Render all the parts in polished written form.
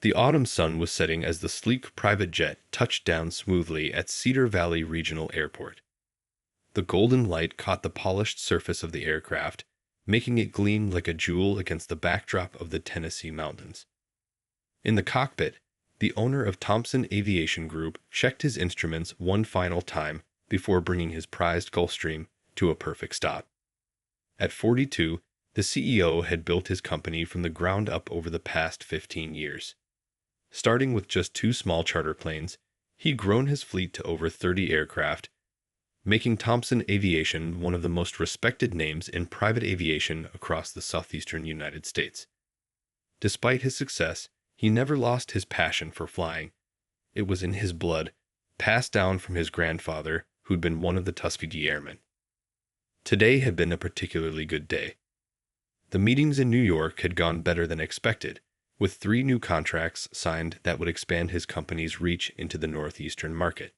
The autumn sun was setting as the sleek private jet touched down smoothly at Cedar Valley Regional Airport. The golden light caught the polished surface of the aircraft, making it gleam like a jewel against the backdrop of the Tennessee mountains. In the cockpit, the owner of Thompson Aviation Group checked his instruments one final time before bringing his prized Gulfstream to a perfect stop. At 42, the CEO had built his company from the ground up over the past 15 years. Starting with just 2 small charter planes, he'd grown his fleet to over 30 aircraft, making Thompson Aviation one of the most respected names in private aviation across the southeastern United States. Despite his success, he never lost his passion for flying. It was in his blood, passed down from his grandfather, who'd been one of the Tuskegee Airmen. Today had been a particularly good day. The meetings in New York had gone better than expected, with 3 new contracts signed that would expand his company's reach into the northeastern market.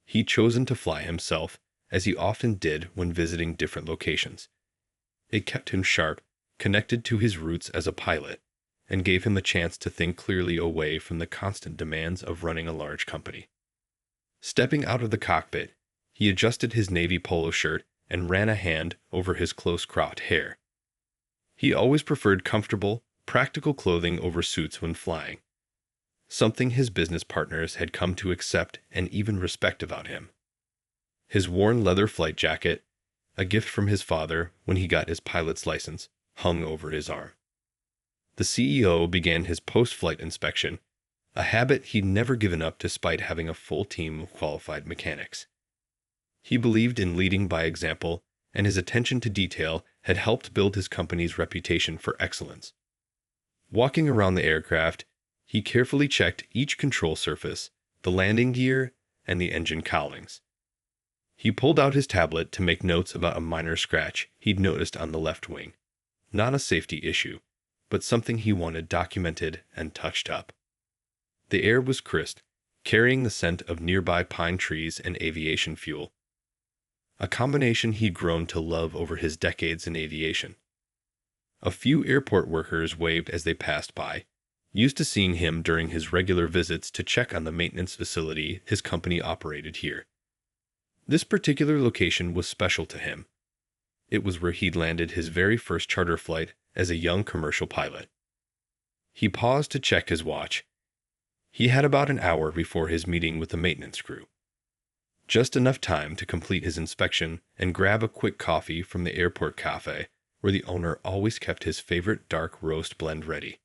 He'd chosen to fly himself, as he often did when visiting different locations. It kept him sharp, connected to his roots as a pilot, and gave him a chance to think clearly away from the constant demands of running a large company. Stepping out of the cockpit, he adjusted his navy polo shirt and ran a hand over his close-cropped hair. He always preferred comfortable, practical clothing over suits when flying, something his business partners had come to accept and even respect about him. His worn leather flight jacket, a gift from his father when he got his pilot's license, hung over his arm. The CEO began his post-flight inspection, a habit he'd never given up despite having a full team of qualified mechanics. He believed in leading by example, and his attention to detail had helped build his company's reputation for excellence. Walking around the aircraft, he carefully checked each control surface, the landing gear, and the engine cowlings. He pulled out his tablet to make notes about a minor scratch he'd noticed on the left wing. Not a safety issue, but something he wanted documented and touched up. The air was crisp, carrying the scent of nearby pine trees and aviation fuel, a combination he'd grown to love over his decades in aviation. A few airport workers waved as they passed by, used to seeing him during his regular visits to check on the maintenance facility his company operated here. This particular location was special to him. It was where he'd landed his very first charter flight as a young commercial pilot. He paused to check his watch. He had about an hour before his meeting with the maintenance crew. Just enough time to complete his inspection and grab a quick coffee from the airport cafe, where the owner always kept his favorite dark roast blend ready.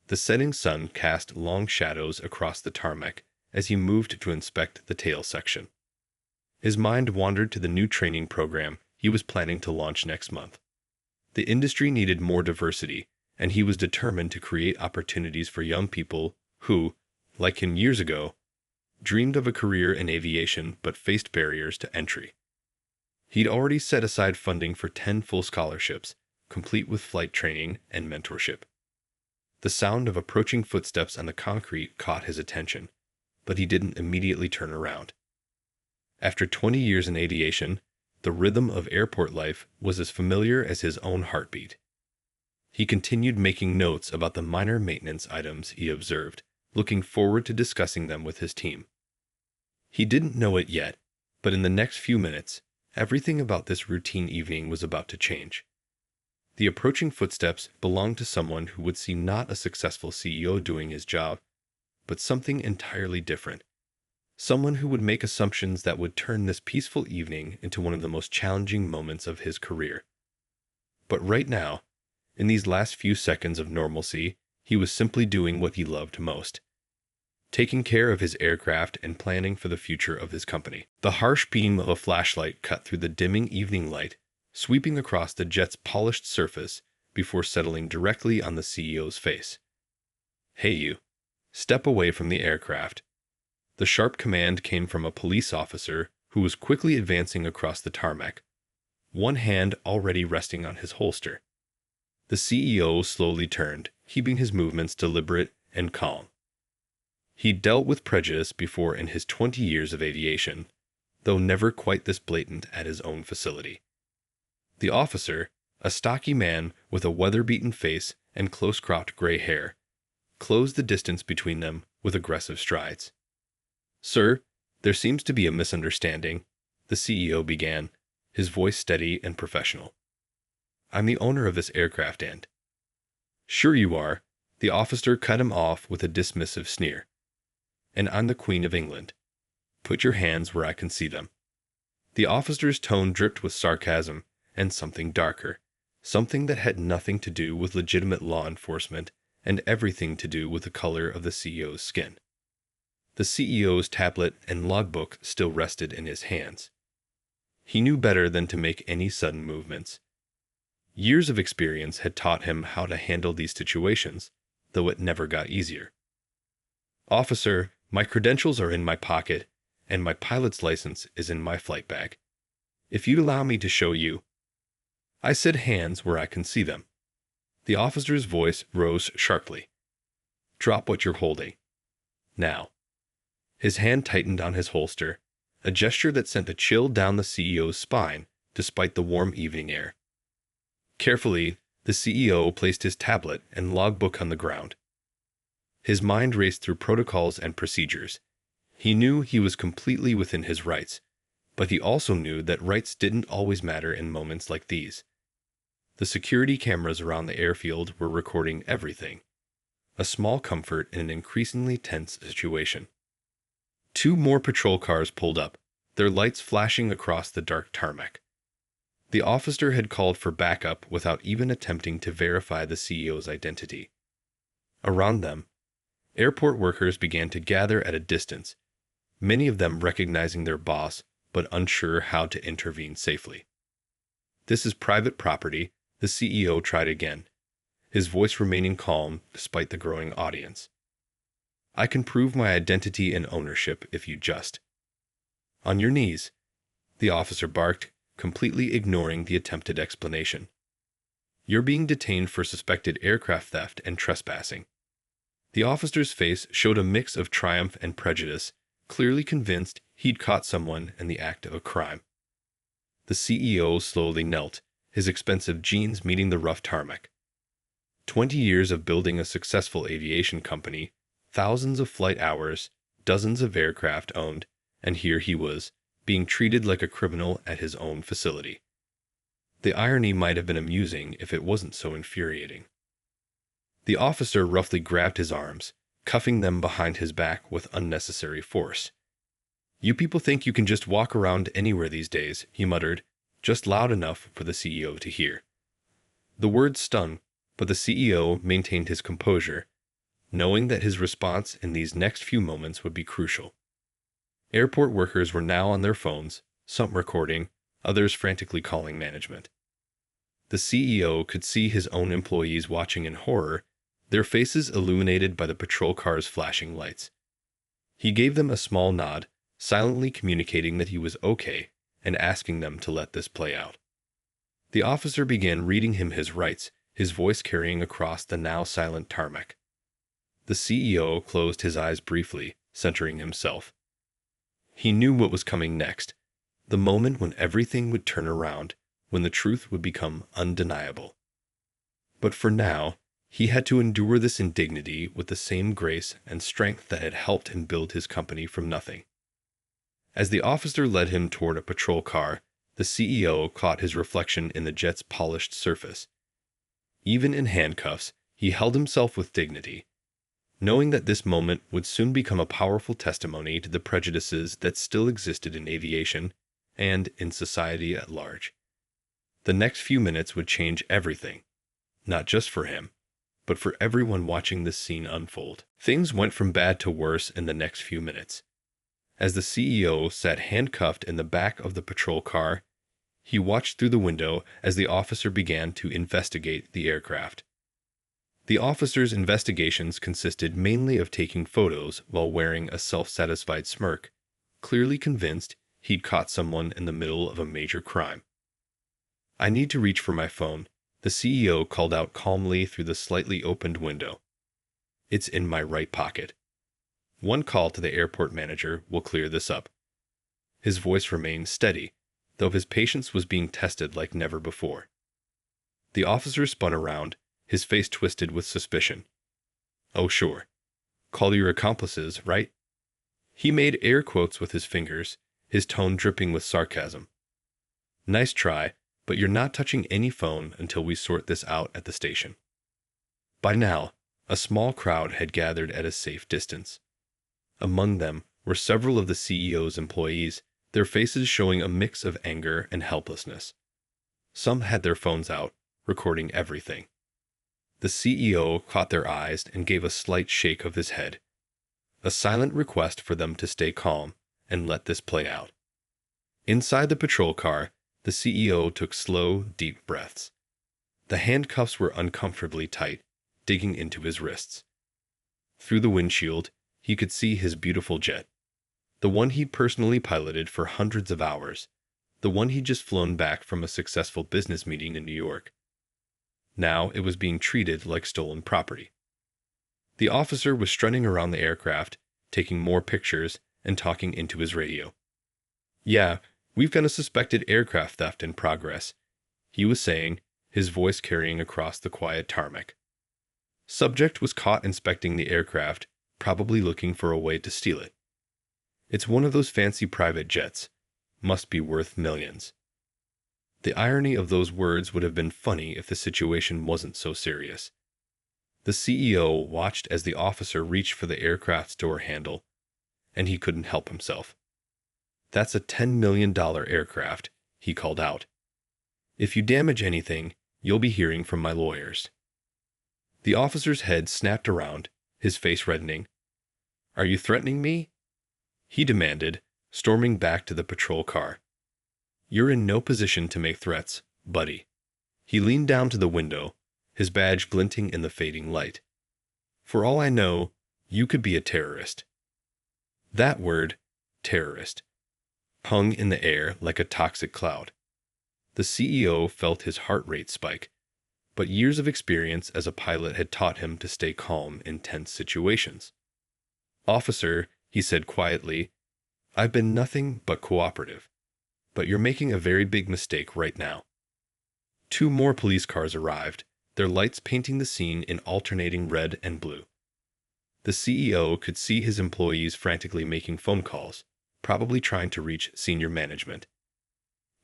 The setting sun cast long shadows across the tarmac as he moved to inspect the tail section. His mind wandered to the new training program he was planning to launch next month. The industry needed more diversity, and he was determined to create opportunities for young people who, like him years ago, dreamed of a career in aviation but faced barriers to entry. He'd already set aside funding for 10 full scholarships, complete with flight training and mentorship. The sound of approaching footsteps on the concrete caught his attention, but he didn't immediately turn around. After 20 years in aviation, the rhythm of airport life was as familiar as his own heartbeat. He continued making notes about the minor maintenance items he observed, looking forward to discussing them with his team. He didn't know it yet, but in the next few minutes, everything about this routine evening was about to change. The approaching footsteps belonged to someone who would see not a successful CEO doing his job, but something entirely different. Someone who would make assumptions that would turn this peaceful evening into one of the most challenging moments of his career. But right now, in these last few seconds of normalcy, he was simply doing what he loved most, taking care of his aircraft and planning for the future of his company. The harsh beam of a flashlight cut through the dimming evening light, sweeping across the jet's polished surface before settling directly on the CEO's face. "Hey you, step away from the aircraft." The sharp command came from a police officer who was quickly advancing across the tarmac, one hand already resting on his holster. The CEO slowly turned, keeping his movements deliberate and calm. He'd dealt with prejudice before in his 20 years of aviation, though never quite this blatant at his own facility. The officer, a stocky man with a weather-beaten face and close-cropped gray hair, closed the distance between them with aggressive strides. "Sir, there seems to be a misunderstanding," the CEO began, his voice steady and professional. "I'm the owner of this aircraft and—" "Sure you are," the officer cut him off with a dismissive sneer. "And I'm the Queen of England. Put your hands where I can see them." The officer's tone dripped with sarcasm and something darker, something that had nothing to do with legitimate law enforcement and everything to do with the color of the CEO's skin. The CEO's tablet and logbook still rested in his hands. He knew better than to make any sudden movements. Years of experience had taught him how to handle these situations, though it never got easier. "Officer, my credentials are in my pocket, and my pilot's license is in my flight bag. If you'd allow me to show you—" "I said hands where I can see them." The officer's voice rose sharply. "Drop what you're holding. Now." His hand tightened on his holster, a gesture that sent a chill down the CEO's spine despite the warm evening air. Carefully, the CEO placed his tablet and logbook on the ground. His mind raced through protocols and procedures. He knew he was completely within his rights, but he also knew that rights didn't always matter in moments like these. The security cameras around the airfield were recording everything, a small comfort in an increasingly tense situation. 2 more patrol cars pulled up, their lights flashing across the dark tarmac. The officer had called for backup without even attempting to verify the CEO's identity. Around them, airport workers began to gather at a distance, many of them recognizing their boss but unsure how to intervene safely. "This is private property," the CEO tried again, his voice remaining calm despite the growing audience. "I can prove my identity and ownership if you just—" "On your knees," the officer barked, completely ignoring the attempted explanation. "You're being detained for suspected aircraft theft and trespassing." The officer's face showed a mix of triumph and prejudice, clearly convinced he'd caught someone in the act of a crime. The CEO slowly knelt, his expensive jeans meeting the rough tarmac. 20 years of building a successful aviation company, thousands of flight hours, dozens of aircraft owned, and here he was, being treated like a criminal at his own facility. The irony might have been amusing if it wasn't so infuriating. The officer roughly grabbed his arms, cuffing them behind his back with unnecessary force. "You people think you can just walk around anywhere these days," he muttered, just loud enough for the CEO to hear. The words stung, but the CEO maintained his composure, knowing that his response in these next few moments would be crucial. Airport workers were now on their phones, some recording, others frantically calling management. The CEO could see his own employees watching in horror, their faces illuminated by the patrol car's flashing lights. He gave them a small nod, silently communicating that he was okay and asking them to let this play out. The officer began reading him his rights, his voice carrying across the now silent tarmac. The CEO closed his eyes briefly, centering himself. He knew what was coming next, the moment when everything would turn around, when the truth would become undeniable. But for now, he had to endure this indignity with the same grace and strength that had helped him build his company from nothing. As the officer led him toward a patrol car, the CEO caught his reflection in the jet's polished surface. Even in handcuffs, he held himself with dignity, knowing that this moment would soon become a powerful testimony to the prejudices that still existed in aviation and in society at large. The next few minutes would change everything, not just for him, but for everyone watching this scene unfold. Things went from bad to worse in the next few minutes. As the CEO sat handcuffed in the back of the patrol car, he watched through the window as the officer began to investigate the aircraft. The officer's investigations consisted mainly of taking photos while wearing a self-satisfied smirk, clearly convinced he'd caught someone in the middle of a major crime. "I need to reach for my phone," the CEO called out calmly through the slightly opened window. "It's in my right pocket. One call to the airport manager will clear this up." His voice remained steady, though his patience was being tested like never before. The officer spun around, his face twisted with suspicion. Oh, sure. Call your accomplices, right? He made air quotes with his fingers, his tone dripping with sarcasm. Nice try, but you're not touching any phone until we sort this out at the station. By now, a small crowd had gathered at a safe distance. Among them were several of the CEO's employees, their faces showing a mix of anger and helplessness. Some had their phones out, recording everything. The CEO caught their eyes and gave a slight shake of his head, a silent request for them to stay calm and let this play out. Inside the patrol car, the CEO took slow, deep breaths. The handcuffs were uncomfortably tight, digging into his wrists. Through the windshield, he could see his beautiful jet, the one he'd personally piloted for hundreds of hours, the one he'd just flown back from a successful business meeting in New York. Now it was being treated like stolen property. The officer was strutting around the aircraft, taking more pictures and talking into his radio. "Yeah, we've got a suspected aircraft theft in progress," he was saying, his voice carrying across the quiet tarmac. Subject was caught inspecting the aircraft, probably looking for a way to steal it. It's one of those fancy private jets. Must be worth millions. The irony of those words would have been funny if the situation wasn't so serious. The CEO watched as the officer reached for the aircraft's door handle, and he couldn't help himself. "That's a $10 million aircraft," he called out. "If you damage anything, you'll be hearing from my lawyers." The officer's head snapped around, his face reddening. "Are you threatening me?" he demanded, storming back to the patrol car. "You're in no position to make threats, buddy." He leaned down to the window, his badge glinting in the fading light. "For all I know, you could be a terrorist." That word, terrorist, hung in the air like a toxic cloud. The CEO felt his heart rate spike, but years of experience as a pilot had taught him to stay calm in tense situations. "Officer," he said quietly, "I've been nothing but cooperative, but you're making a very big mistake right now." 2 more police cars arrived, their lights painting the scene in alternating red and blue. The CEO could see his employees frantically making phone calls, probably trying to reach senior management.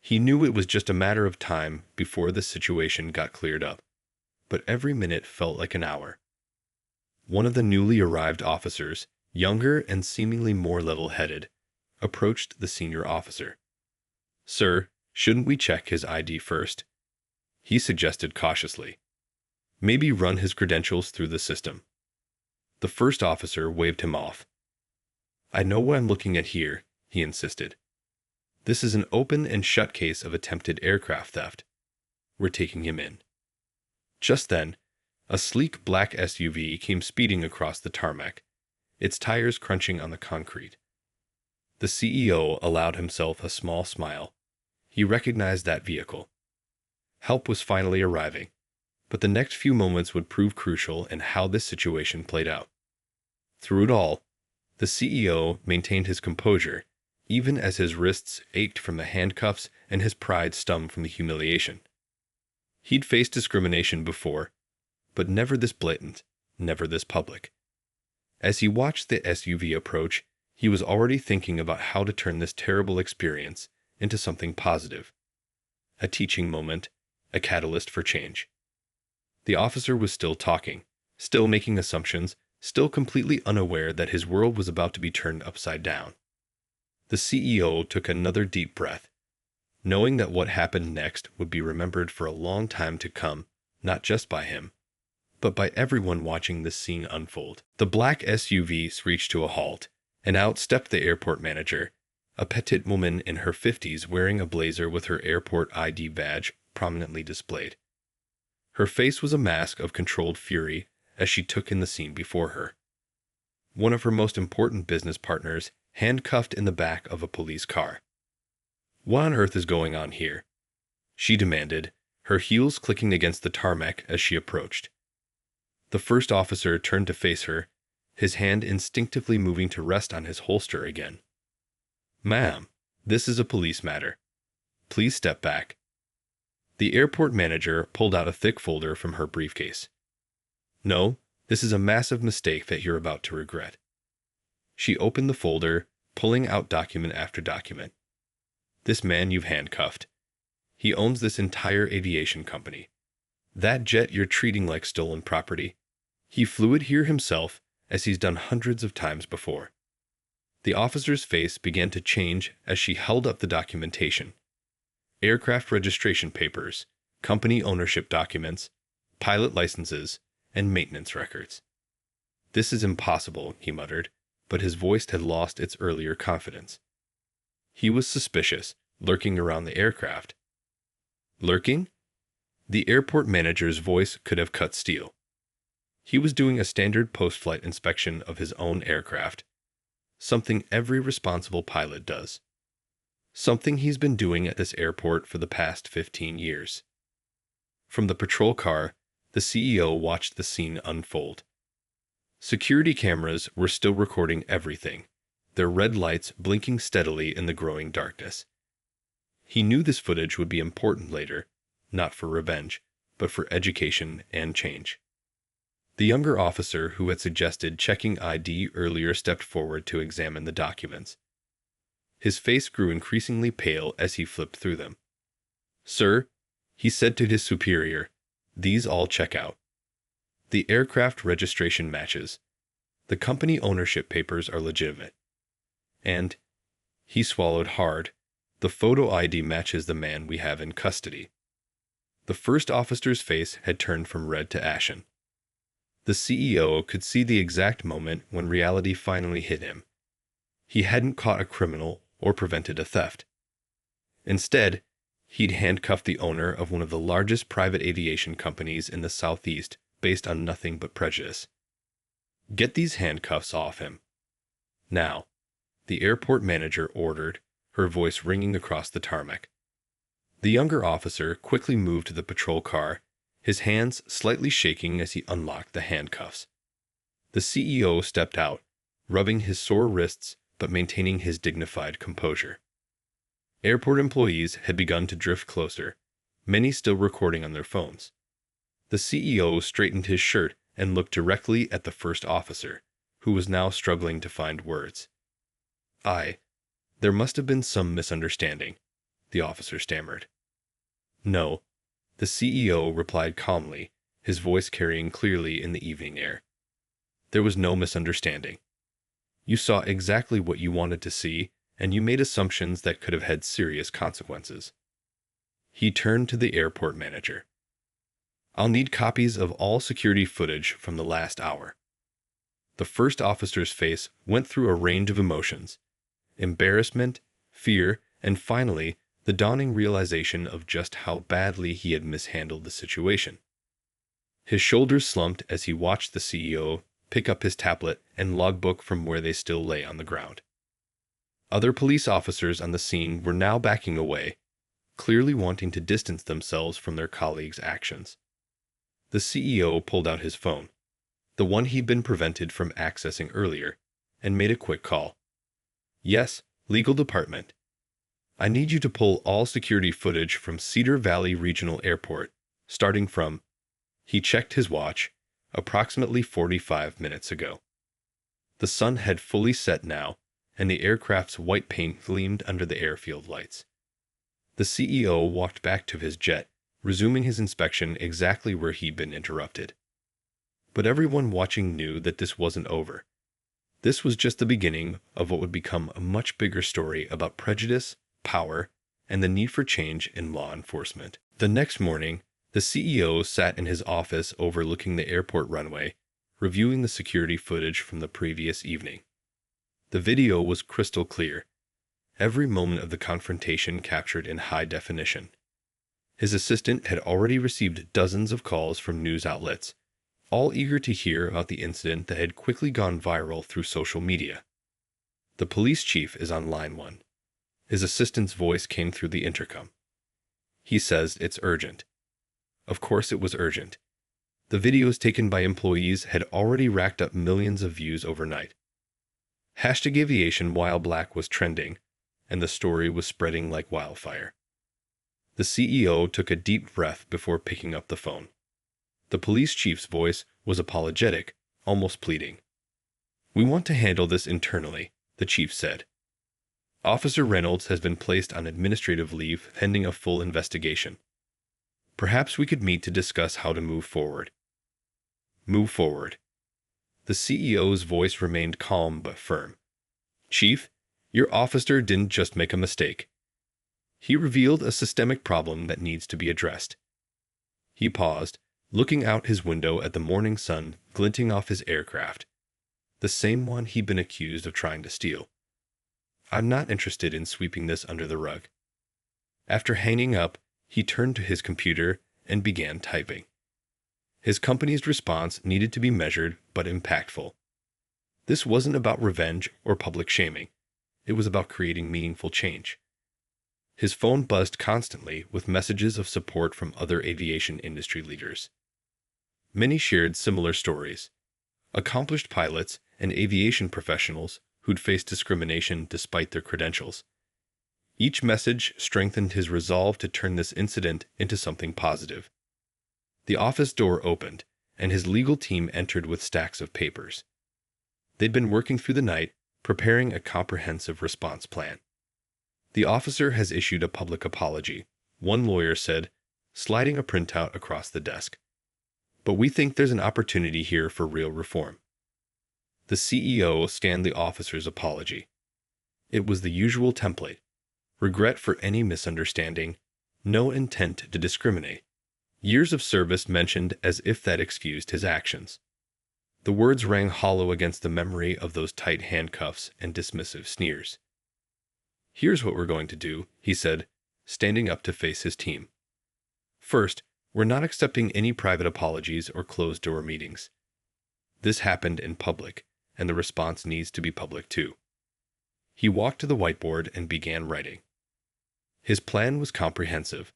He knew it was just a matter of time before the situation got cleared up, but every minute felt like an hour. One of the newly arrived officers, younger and seemingly more level-headed, approached the senior officer. "Sir, shouldn't we check his ID first?" he suggested cautiously. "Maybe run his credentials through the system." The first officer waved him off. "I know what I'm looking at here," he insisted. "This is an open and shut case of attempted aircraft theft. We're taking him in." Just then, a sleek black SUV came speeding across the tarmac, its tires crunching on the concrete. The CEO allowed himself a small smile. He recognized that vehicle. Help was finally arriving, but the next few moments would prove crucial in how this situation played out. Through it all, the CEO maintained his composure, even as his wrists ached from the handcuffs and his pride stung from the humiliation. He'd faced discrimination before, but never this blatant, never this public. As he watched the SUV approach, he was already thinking about how to turn this terrible experience into something positive. A teaching moment, a catalyst for change. The officer was still talking, still making assumptions, still completely unaware that his world was about to be turned upside down. The CEO took another deep breath, knowing that what happened next would be remembered for a long time to come, not just by him, but by everyone watching this scene unfold. The black SUV screeched to a halt, and out stepped the airport manager, a petite woman in her 50s wearing a blazer with her airport ID badge prominently displayed. Her face was a mask of controlled fury as she took in the scene before her. One of her most important business partners handcuffed in the back of a police car. "What on earth is going on here?" she demanded, her heels clicking against the tarmac as she approached. The first officer turned to face her, his hand instinctively moving to rest on his holster again. "Ma'am, this is a police matter. Please step back." The airport manager pulled out a thick folder from her briefcase. "No, This is a massive mistake that you're about to regret. She opened the folder, pulling out document after document. This man you've handcuffed. He owns this entire aviation company. That jet you're treating like stolen property. He flew it here himself, as he's done hundreds of times before. The officer's face began to change as she held up the documentation. Aircraft registration papers, company ownership documents, pilot licenses, and maintenance records. This is impossible, he muttered, but his voice had lost its earlier confidence. He was suspicious, lurking around the aircraft. Lurking? The airport manager's voice could have cut steel. He was doing a standard post-flight inspection of his own aircraft, something every responsible pilot does. Something he's been doing at this airport for the past 15 years. From the patrol car, the CEO watched the scene unfold. Security cameras were still recording everything, their red lights blinking steadily in the growing darkness. He knew this footage would be important later, not for revenge, but for education and change. The younger officer who had suggested checking ID earlier stepped forward to examine the documents. His face grew increasingly pale as he flipped through them. "Sir," he said to his superior, "these all check out. The aircraft registration matches. The company ownership papers are legitimate. And," he swallowed hard, "the photo ID matches the man we have in custody." The first officer's face had turned from red to ashen. The CEO could see the exact moment when reality finally hit him. He hadn't caught a criminal or prevented a theft. Instead, he'd handcuffed the owner of one of the largest private aviation companies in the Southeast based on nothing but prejudice. "Get these handcuffs off him. Now," the airport manager ordered, her voice ringing across the tarmac. The younger officer quickly moved to the patrol car, his hands slightly shaking as he unlocked the handcuffs. The CEO stepped out, rubbing his sore wrists but maintaining his dignified composure. Airport employees had begun to drift closer, many still recording on their phones. The CEO straightened his shirt and looked directly at the first officer, who was now struggling to find words. There must have been some misunderstanding," the officer stammered. "No," the CEO replied calmly, his voice carrying clearly in the evening air. "There was no misunderstanding. You saw exactly what you wanted to see, and you made assumptions that could have had serious consequences." He turned to the airport manager. "I'll need copies of all security footage from the last hour." The first officer's face went through a range of emotions: embarrassment, fear, and finally, the dawning realization of just how badly he had mishandled the situation. His shoulders slumped as he watched the CEO pick up his tablet and logbook from where they still lay on the ground. Other police officers on the scene were now backing away, clearly wanting to distance themselves from their colleagues' actions. The CEO pulled out his phone, the one he'd been prevented from accessing earlier, and made a quick call. "Yes, legal department. I need you to pull all security footage from Cedar Valley Regional Airport, starting from," he checked his watch, "approximately 45 minutes ago." The sun had fully set now, and the aircraft's white paint gleamed under the airfield lights. The CEO walked back to his jet, resuming his inspection exactly where he'd been interrupted. But everyone watching knew that this wasn't over. This was just the beginning of what would become a much bigger story about prejudice, power, and the need for change in law enforcement. The next morning, the CEO sat in his office overlooking the airport runway, reviewing the security footage from the previous evening. The video was crystal clear, every moment of the confrontation captured in high definition. His assistant had already received dozens of calls from news outlets, all eager to hear about the incident that had quickly gone viral through social media. "The police chief is on line 1. His assistant's voice came through the intercom. "He says it's urgent." Of course it was urgent. The videos taken by employees had already racked up millions of views overnight. #Aviation while black was trending, and the story was spreading like wildfire. The CEO took a deep breath before picking up the phone. The police chief's voice was apologetic, almost pleading. "We want to handle this internally," the chief said. "Officer Reynolds has been placed on administrative leave pending a full investigation. Perhaps we could meet to discuss how to move forward." Move forward. The CEO's voice remained calm but firm. "Chief, your officer didn't just make a mistake. He revealed a systemic problem that needs to be addressed." He paused, looking out his window at the morning sun glinting off his aircraft, the same one he'd been accused of trying to steal. "I'm not interested in sweeping this under the rug." After hanging up, he turned to his computer and began typing. His company's response needed to be measured but impactful. This wasn't about revenge or public shaming. It was about creating meaningful change. His phone buzzed constantly with messages of support from other aviation industry leaders. Many shared similar stories. Accomplished pilots and aviation professionals who'd faced discrimination despite their credentials. Each message strengthened his resolve to turn this incident into something positive. The office door opened, and his legal team entered with stacks of papers. They'd been working through the night, preparing a comprehensive response plan. "The officer has issued a public apology," one lawyer said, sliding a printout across the desk. "But we think there's an opportunity here for real reform." The CEO scanned the officer's apology. It was the usual template: regret for any misunderstanding, no intent to discriminate, years of service mentioned as if that excused his actions. The words rang hollow against the memory of those tight handcuffs and dismissive sneers. "Here's what we're going to do," he said, standing up to face his team. "First, we're not accepting any private apologies or closed-door meetings. This happened in public, and the response needs to be public too." He walked to the whiteboard and began writing. His plan was comprehensive.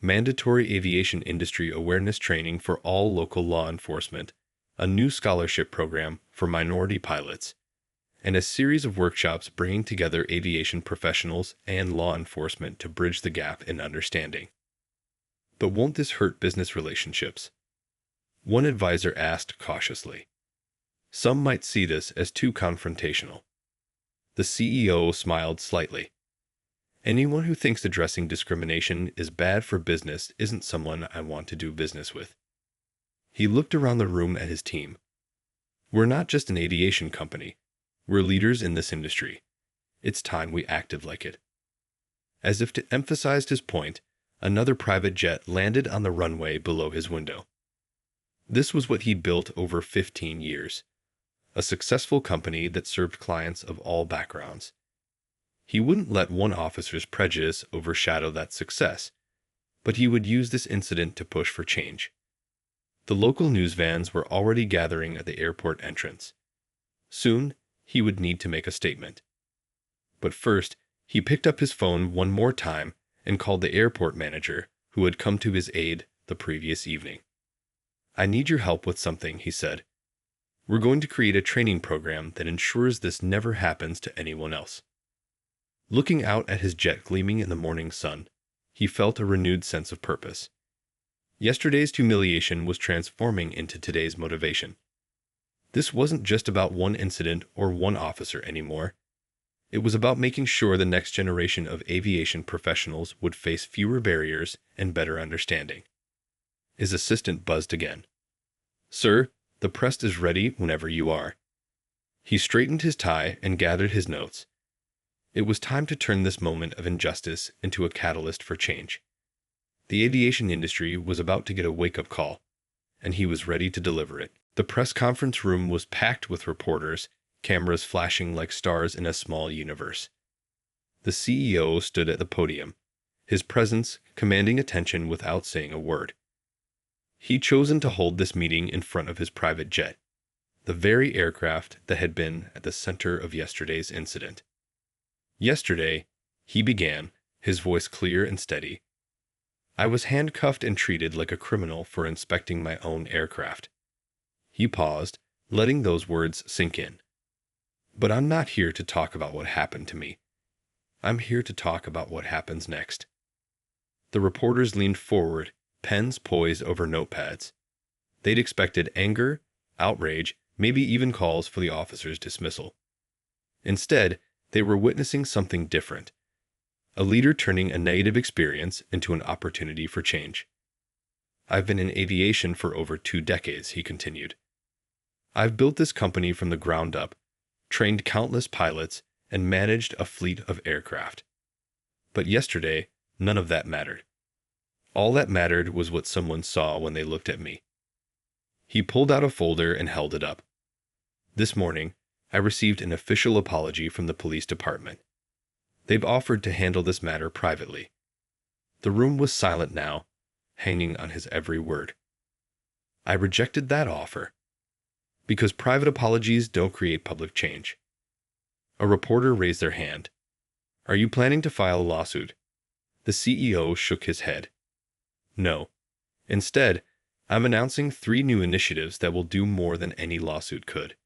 Mandatory aviation industry awareness training for all local law enforcement, a new scholarship program for minority pilots, and a series of workshops bringing together aviation professionals and law enforcement to bridge the gap in understanding. "But won't this hurt business relationships?" one advisor asked cautiously. "Some might see this as too confrontational." The CEO smiled slightly. "Anyone who thinks addressing discrimination is bad for business isn't someone I want to do business with." He looked around the room at his team. "We're not just an aviation company. We're leaders in this industry. It's time we acted like it." As if to emphasize his point, another private jet landed on the runway below his window. This was what he'd built over 15 years. A successful company that served clients of all backgrounds. He wouldn't let one officer's prejudice overshadow that success, but he would use this incident to push for change. The local news vans were already gathering at the airport entrance. Soon, he would need to make a statement. But first, he picked up his phone one more time and called the airport manager who had come to his aid the previous evening. "I need your help with something," he said. "We're going to create a training program that ensures this never happens to anyone else." Looking out at his jet gleaming in the morning sun, he felt a renewed sense of purpose. Yesterday's humiliation was transforming into today's motivation. This wasn't just about one incident or one officer anymore. It was about making sure the next generation of aviation professionals would face fewer barriers and better understanding. His assistant buzzed again. "Sir, the press is ready whenever you are." He straightened his tie and gathered his notes. It was time to turn this moment of injustice into a catalyst for change. The aviation industry was about to get a wake-up call, and he was ready to deliver it. The press conference room was packed with reporters, cameras flashing like stars in a small universe. The CEO stood at the podium, his presence commanding attention without saying a word. He'd chosen to hold this meeting in front of his private jet, the very aircraft that had been at the center of yesterday's incident. "Yesterday," he began, his voice clear and steady, "I was handcuffed and treated like a criminal for inspecting my own aircraft." He paused, letting those words sink in. "But I'm not here to talk about what happened to me. I'm here to talk about what happens next." The reporters leaned forward, pens poised over notepads. They'd expected anger, outrage, maybe even calls for the officer's dismissal. Instead, they were witnessing something different, a leader turning a negative experience into an opportunity for change. I've been in aviation for over 2 decades, he continued. I've built this company from the ground up, trained countless pilots, and managed a fleet of aircraft. But yesterday, none of that mattered. All that mattered was what someone saw when they looked at me. He pulled out a folder and held it up. This morning, I received an official apology from the police department. They've offered to handle this matter privately. The room was silent now, hanging on his every word. I rejected that offer, because private apologies don't create public change. A reporter raised their hand. Are you planning to file a lawsuit? The CEO shook his head. No. Instead, I'm announcing 3 new initiatives that will do more than any lawsuit could.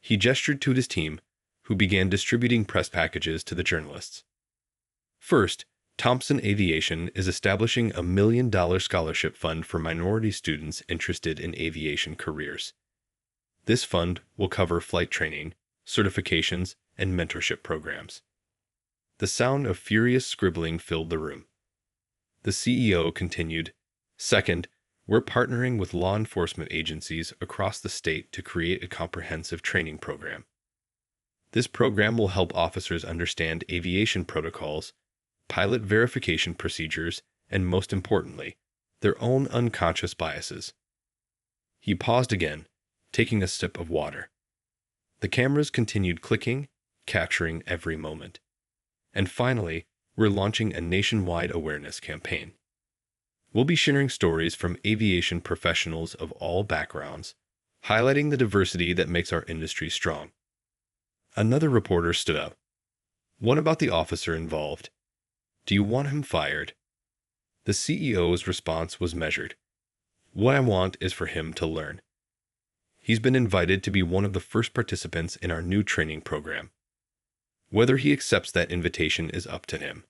He gestured to his team, who began distributing press packages to the journalists. First, Thompson Aviation is establishing a $1 million scholarship fund for minority students interested in aviation careers. This fund will cover flight training, certifications, and mentorship programs. The sound of furious scribbling filled the room. The CEO continued, Second, we're partnering with law enforcement agencies across the state to create a comprehensive training program. This program will help officers understand aviation protocols, pilot verification procedures, and most importantly, their own unconscious biases. He paused again, taking a sip of water. The cameras continued clicking, capturing every moment. And finally, we're launching a nationwide awareness campaign. We'll be sharing stories from aviation professionals of all backgrounds, highlighting the diversity that makes our industry strong. Another reporter stood up. What about the officer involved? Do you want him fired? The CEO's response was measured. What I want is for him to learn. He's been invited to be one of the first participants in our new training program. Whether he accepts that invitation is up to him.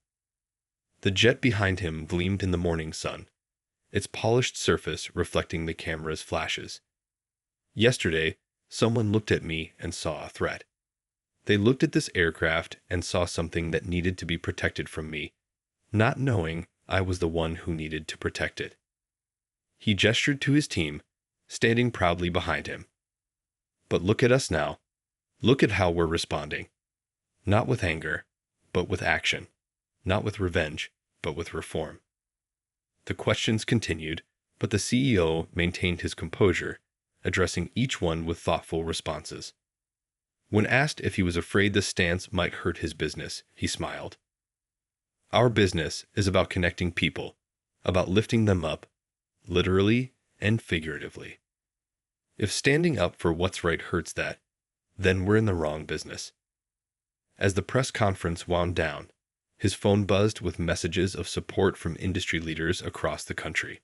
The jet behind him gleamed in the morning sun, its polished surface reflecting the camera's flashes. Yesterday, someone looked at me and saw a threat. They looked at this aircraft and saw something that needed to be protected from me, not knowing I was the one who needed to protect it. He gestured to his team, standing proudly behind him. But look at us now. Look at how we're responding. Not with anger, but with action. Not with revenge, but with reform. The questions continued, but the CEO maintained his composure, addressing each one with thoughtful responses. When asked if he was afraid the stance might hurt his business, he smiled. Our business is about connecting people, about lifting them up, literally and figuratively. If standing up for what's right hurts that, then we're in the wrong business. As the press conference wound down, his phone buzzed with messages of support from industry leaders across the country.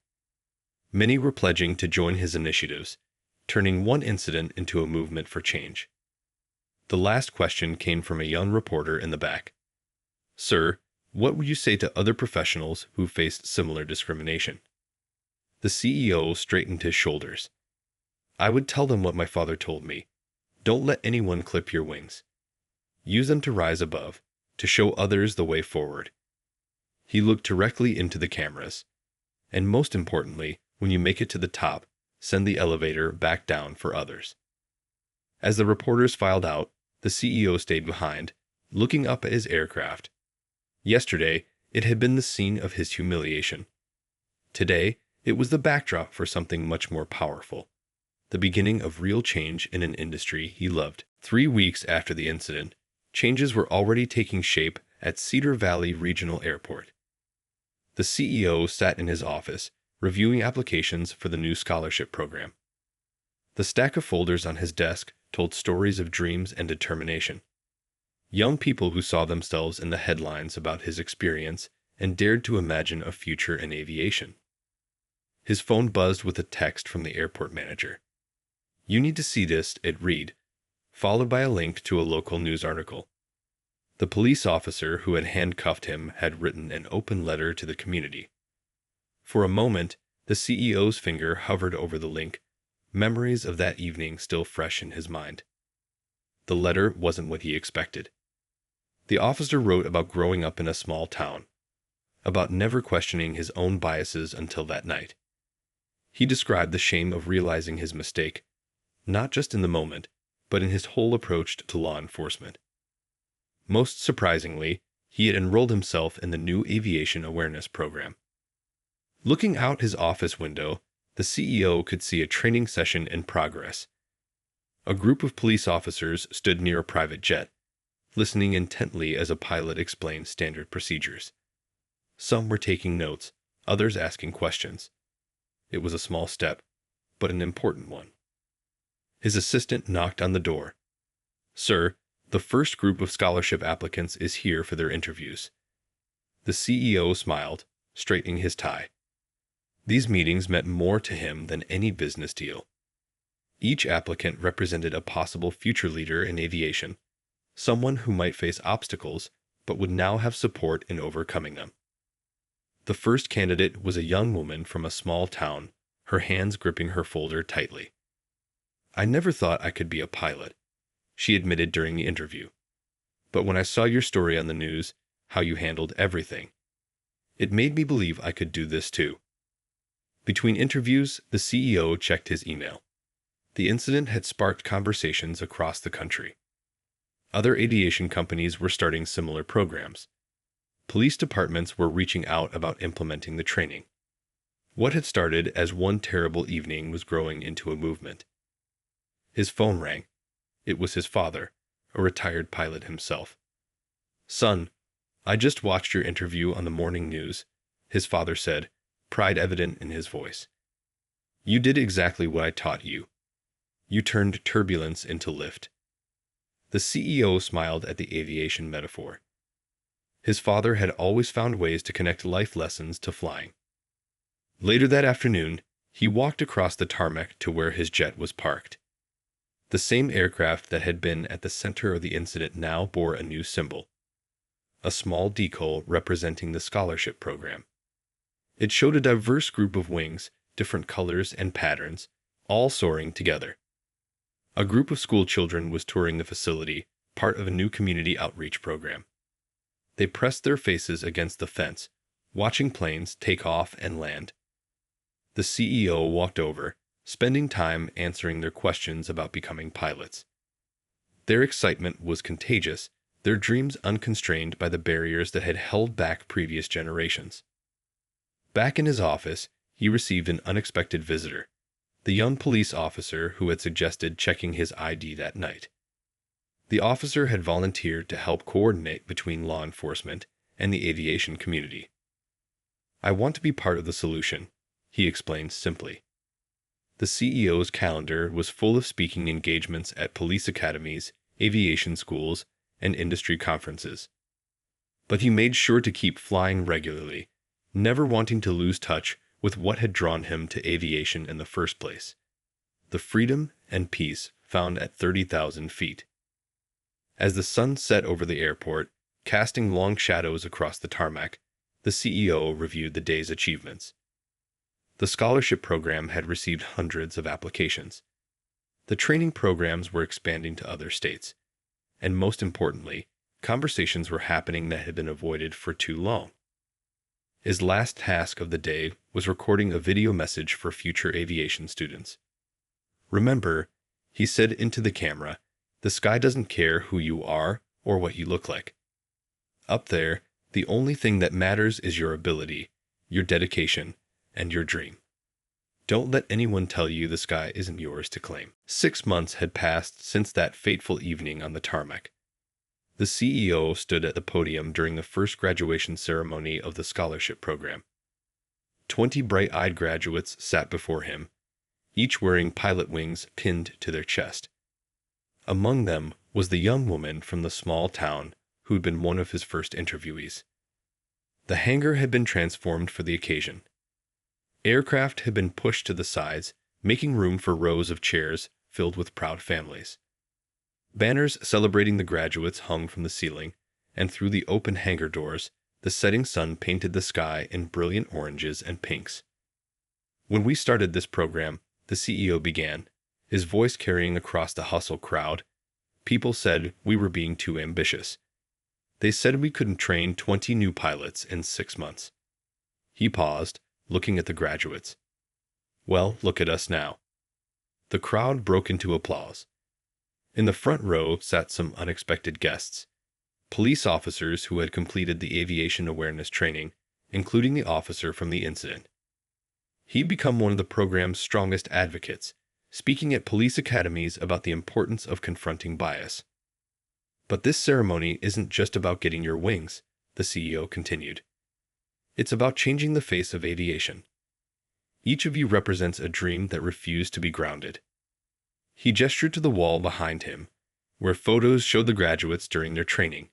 Many were pledging to join his initiatives, turning one incident into a movement for change. The last question came from a young reporter in the back. Sir, what would you say to other professionals who faced similar discrimination? The CEO straightened his shoulders. I would tell them what my father told me. Don't let anyone clip your wings. Use them to rise above, to show others the way forward. He looked directly into the cameras. And most importantly, when you make it to the top, send the elevator back down for others. As the reporters filed out, the CEO stayed behind, looking up at his aircraft. Yesterday, it had been the scene of his humiliation. Today, it was the backdrop for something much more powerful, the beginning of real change in an industry he loved. 3 weeks after the incident, changes were already taking shape at Cedar Valley Regional Airport. The CEO sat in his office, reviewing applications for the new scholarship program. The stack of folders on his desk told stories of dreams and determination. Young people who saw themselves in the headlines about his experience and dared to imagine a future in aviation. His phone buzzed with a text from the airport manager. You need to see this, it read, followed by a link to a local news article. The police officer who had handcuffed him had written an open letter to the community. For a moment, the CEO's finger hovered over the link, memories of that evening still fresh in his mind. The letter wasn't what he expected. The officer wrote about growing up in a small town, about never questioning his own biases until that night. He described the shame of realizing his mistake, not just in the moment, but in his whole approach to law enforcement. Most surprisingly, he had enrolled himself in the new Aviation Awareness Program. Looking out his office window, the CEO could see a training session in progress. A group of police officers stood near a private jet, listening intently as a pilot explained standard procedures. Some were taking notes, others asking questions. It was a small step, but an important one. His assistant knocked on the door. "Sir, the first group of scholarship applicants is here for their interviews." The CEO smiled, straightening his tie. These meetings meant more to him than any business deal. Each applicant represented a possible future leader in aviation, someone who might face obstacles but would now have support in overcoming them. The first candidate was a young woman from a small town, her hands gripping her folder tightly. "I never thought I could be a pilot," she admitted during the interview. "But when I saw your story on the news, how you handled everything, it made me believe I could do this too." Between interviews, the CEO checked his email. The incident had sparked conversations across the country. Other aviation companies were starting similar programs. Police departments were reaching out about implementing the training. What had started as one terrible evening was growing into a movement. His phone rang. It was his father, a retired pilot himself. "Son, I just watched your interview on the morning news," his father said, pride evident in his voice. "You did exactly what I taught you. You turned turbulence into lift." The CEO smiled at the aviation metaphor. His father had always found ways to connect life lessons to flying. Later that afternoon, he walked across the tarmac to where his jet was parked. The same aircraft that had been at the center of the incident now bore a new symbol, a small decal representing the scholarship program. It showed a diverse group of wings, different colors and patterns, all soaring together. A group of school children was touring the facility, part of a new community outreach program. They pressed their faces against the fence, watching planes take off and land. The CEO walked over, spending time answering their questions about becoming pilots. Their excitement was contagious, their dreams unconstrained by the barriers that had held back previous generations. Back in his office, he received an unexpected visitor, the young police officer who had suggested checking his ID that night. The officer had volunteered to help coordinate between law enforcement and the aviation community. "I want to be part of the solution," he explained simply. The CEO's calendar was full of speaking engagements at police academies, aviation schools, and industry conferences. But he made sure to keep flying regularly, never wanting to lose touch with what had drawn him to aviation in the first place: the freedom and peace found at 30,000 feet. As the sun set over the airport, casting long shadows across the tarmac, the CEO reviewed the day's achievements. The scholarship program had received hundreds of applications. The training programs were expanding to other states. And most importantly, conversations were happening that had been avoided for too long. His last task of the day was recording a video message for future aviation students. "Remember," he said into the camera, "the sky doesn't care who you are or what you look like. Up there, the only thing that matters is your ability, your dedication, and your dream. Don't let anyone tell you the sky isn't yours to claim." 6 months had passed since that fateful evening on the tarmac. The CEO stood at the podium during the first graduation ceremony of the scholarship program. 20 bright-eyed graduates sat before him, each wearing pilot wings pinned to their chest. Among them was the young woman from the small town who had been one of his first interviewees. The hangar had been transformed for the occasion. Aircraft had been pushed to the sides, making room for rows of chairs filled with proud families. Banners celebrating the graduates hung from the ceiling, and through the open hangar doors, the setting sun painted the sky in brilliant oranges and pinks. "When we started this program, the CEO began, his voice carrying across the hustle crowd. People said we were being too ambitious. They said we couldn't train 20 new pilots in 6 months. He paused, looking at the graduates. Well, look at us now. The crowd broke into applause. In the front row sat some unexpected guests. Police officers who had completed the aviation awareness training, including the officer from the incident. He'd become one of the program's strongest advocates, speaking at police academies about the importance of confronting bias. But this ceremony isn't just about getting your wings, the CEO continued. It's about changing the face of aviation. Each of you represents a dream that refused to be grounded. He gestured to the wall behind him, where photos showed the graduates during their training,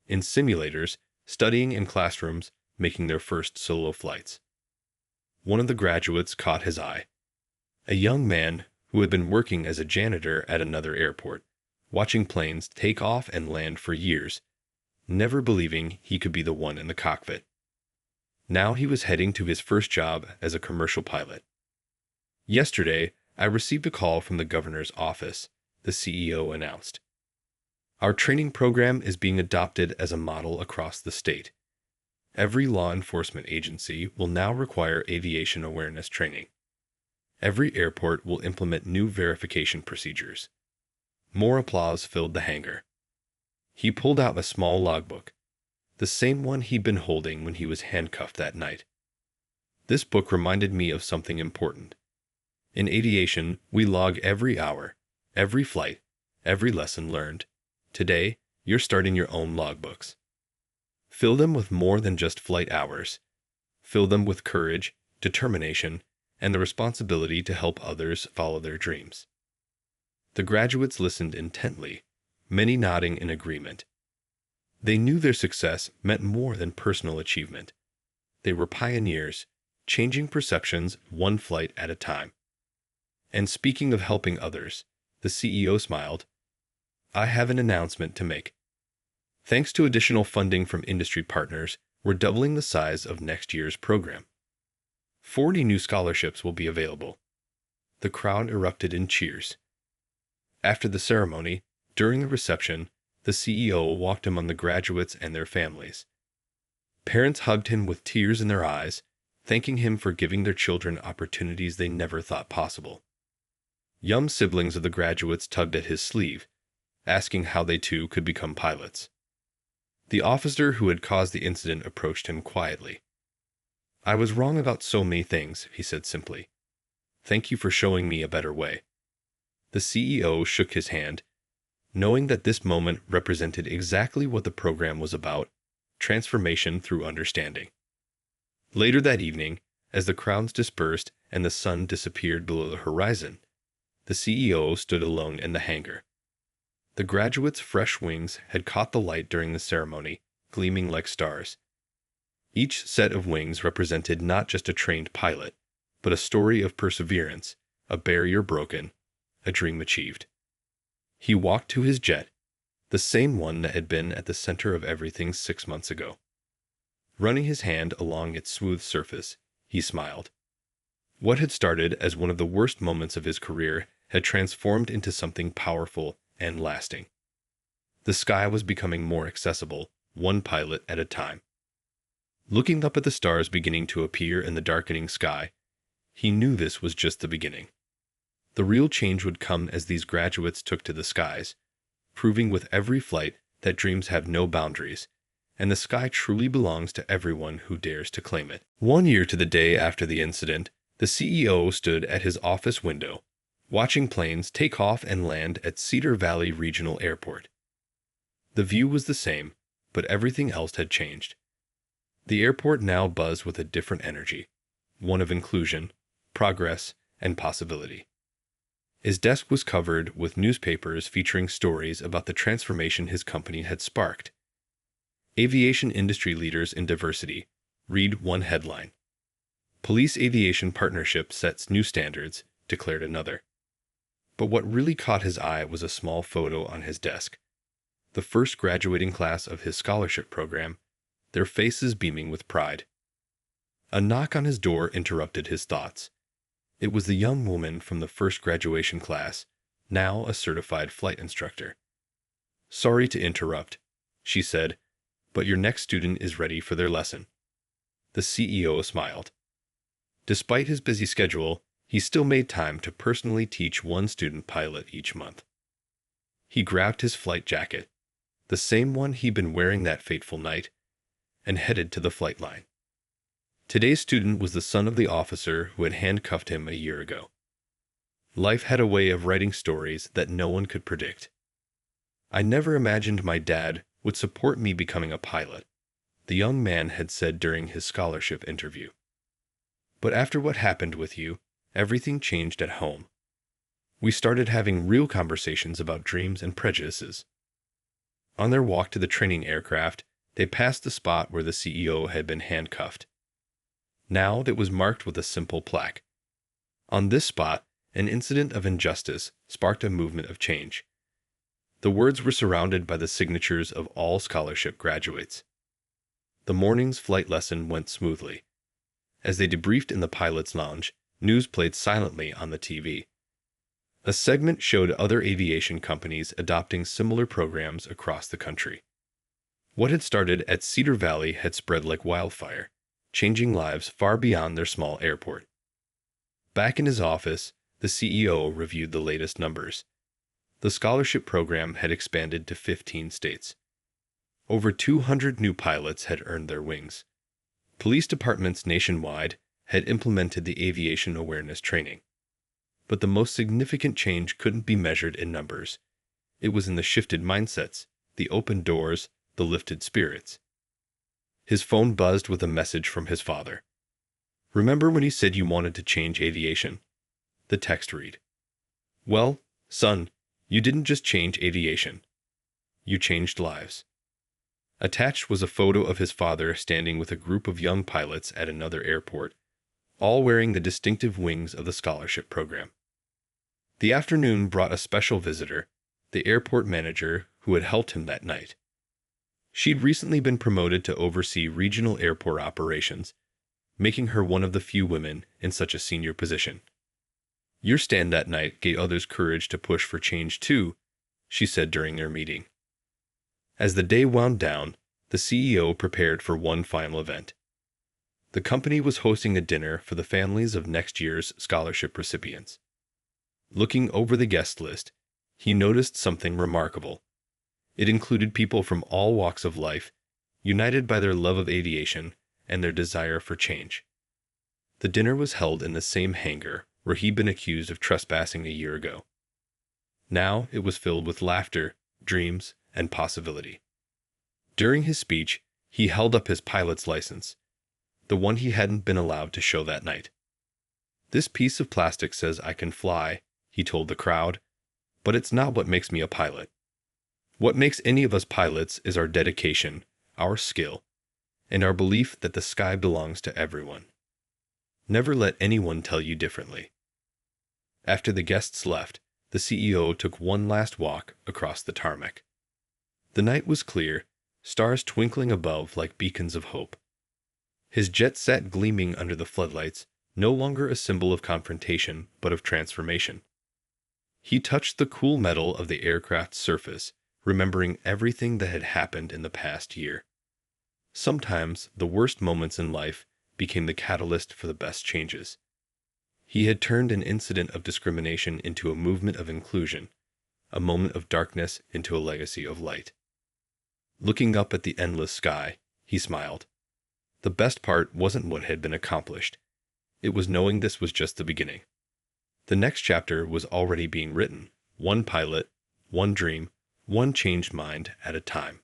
in simulators, studying in classrooms, making their first solo flights. One of the graduates caught his eye. A young man who had been working as a janitor at another airport, watching planes take off and land for years, never believing he could be the one in the cockpit. Now he was heading to his first job as a commercial pilot. Yesterday, I received a call from the governor's office, the CEO announced. Our training program is being adopted as a model across the state. Every law enforcement agency will now require aviation awareness training. Every airport will implement new verification procedures. More applause filled the hangar. He pulled out a small logbook, the same one he'd been holding when he was handcuffed that night. This book reminded me of something important. In aviation, we log every hour, every flight, every lesson learned. Today, you're starting your own logbooks. Fill them with more than just flight hours. Fill them with courage, determination, and the responsibility to help others follow their dreams. The graduates listened intently, many nodding in agreement. They knew their success meant more than personal achievement. They were pioneers, changing perceptions one flight at a time. And speaking of helping others, the CEO smiled. I have an announcement to make. Thanks to additional funding from industry partners, we're doubling the size of next year's program. 40 new scholarships will be available. The crowd erupted in cheers. After the ceremony, during the reception, the CEO walked among the graduates and their families. Parents hugged him with tears in their eyes, thanking him for giving their children opportunities they never thought possible. Young siblings of the graduates tugged at his sleeve, asking how they too could become pilots. The officer who had caused the incident approached him quietly. I was wrong about so many things, he said simply. Thank you for showing me a better way. The CEO shook his hand, knowing that this moment represented exactly what the program was about, transformation through understanding. Later that evening, as the crowds dispersed and the sun disappeared below the horizon, the CEO stood alone in the hangar. The graduates' fresh wings had caught the light during the ceremony, gleaming like stars. Each set of wings represented not just a trained pilot, but a story of perseverance, a barrier broken, a dream achieved. He walked to his jet, the same one that had been at the center of everything 6 months ago. Running his hand along its smooth surface, he smiled. What had started as one of the worst moments of his career had transformed into something powerful and lasting. The sky was becoming more accessible, one pilot at a time. Looking up at the stars beginning to appear in the darkening sky, he knew this was just the beginning. The real change would come as these graduates took to the skies, proving with every flight that dreams have no boundaries, and the sky truly belongs to everyone who dares to claim it. 1 year to the day after the incident, the CEO stood at his office window, watching planes take off and land at Cedar Valley Regional Airport. The view was the same, but everything else had changed. The airport now buzzed with a different energy, one of inclusion, progress, and possibility. His desk was covered with newspapers featuring stories about the transformation his company had sparked. Aviation industry leaders in diversity. Read one headline. Police Aviation Partnership sets new standards, declared another. But what really caught his eye was a small photo on his desk. The first graduating class of his scholarship program, their faces beaming with pride. A knock on his door interrupted his thoughts. It was the young woman from the first graduation class, now a certified flight instructor. "Sorry to interrupt," she said, "but your next student is ready for their lesson." The CEO smiled. Despite his busy schedule, he still made time to personally teach one student pilot each month. He grabbed his flight jacket, the same one he'd been wearing that fateful night, and headed to the flight line. Today's student was the son of the officer who had handcuffed him a year ago. Life had a way of writing stories that no one could predict. "I never imagined my dad would support me becoming a pilot," the young man had said during his scholarship interview. "But after what happened with you, everything changed at home. We started having real conversations about dreams and prejudices." On their walk to the training aircraft, they passed the spot where the CEO had been handcuffed. Now it was marked with a simple plaque. On this spot, an incident of injustice sparked a movement of change. The words were surrounded by the signatures of all scholarship graduates. The morning's flight lesson went smoothly. As they debriefed in the pilot's lounge, news played silently on the TV. A segment showed other aviation companies adopting similar programs across the country. What had started at Cedar Valley had spread like wildfire, changing lives far beyond their small airport. Back in his office, the CEO reviewed the latest numbers. The scholarship program had expanded to 15 states. Over 200 new pilots had earned their wings. Police departments nationwide had implemented the aviation awareness training. But the most significant change couldn't be measured in numbers. It was in the shifted mindsets, the open doors, the lifted spirits. His phone buzzed with a message from his father. "Remember when you said you wanted to change aviation?" The text read. "Well, son, you didn't just change aviation. You changed lives." Attached was a photo of his father standing with a group of young pilots at another airport, all wearing the distinctive wings of the scholarship program. The afternoon brought a special visitor, the airport manager who had helped him that night. She'd recently been promoted to oversee regional airport operations, making her one of the few women in such a senior position. "Your stand that night gave others courage to push for change too," she said during their meeting. As the day wound down, the CEO prepared for one final event. The company was hosting a dinner for the families of next year's scholarship recipients. Looking over the guest list, he noticed something remarkable. It included people from all walks of life, united by their love of aviation and their desire for change. The dinner was held in the same hangar where he'd been accused of trespassing a year ago. Now it was filled with laughter, dreams, and possibility. During his speech, he held up his pilot's license, the one he hadn't been allowed to show that night. "This piece of plastic says I can fly," he told the crowd, "but it's not what makes me a pilot. What makes any of us pilots is our dedication, our skill, and our belief that the sky belongs to everyone. Never let anyone tell you differently." After the guests left, the CEO took one last walk across the tarmac. The night was clear, stars twinkling above like beacons of hope. His jet sat gleaming under the floodlights, no longer a symbol of confrontation, but of transformation. He touched the cool metal of the aircraft's surface, remembering everything that had happened in the past year. Sometimes the worst moments in life became the catalyst for the best changes. He had turned an incident of discrimination into a movement of inclusion, a moment of darkness into a legacy of light. Looking up at the endless sky, he smiled. The best part wasn't what had been accomplished. It was knowing this was just the beginning. The next chapter was already being written, one pilot, one dream, one changed mind at a time.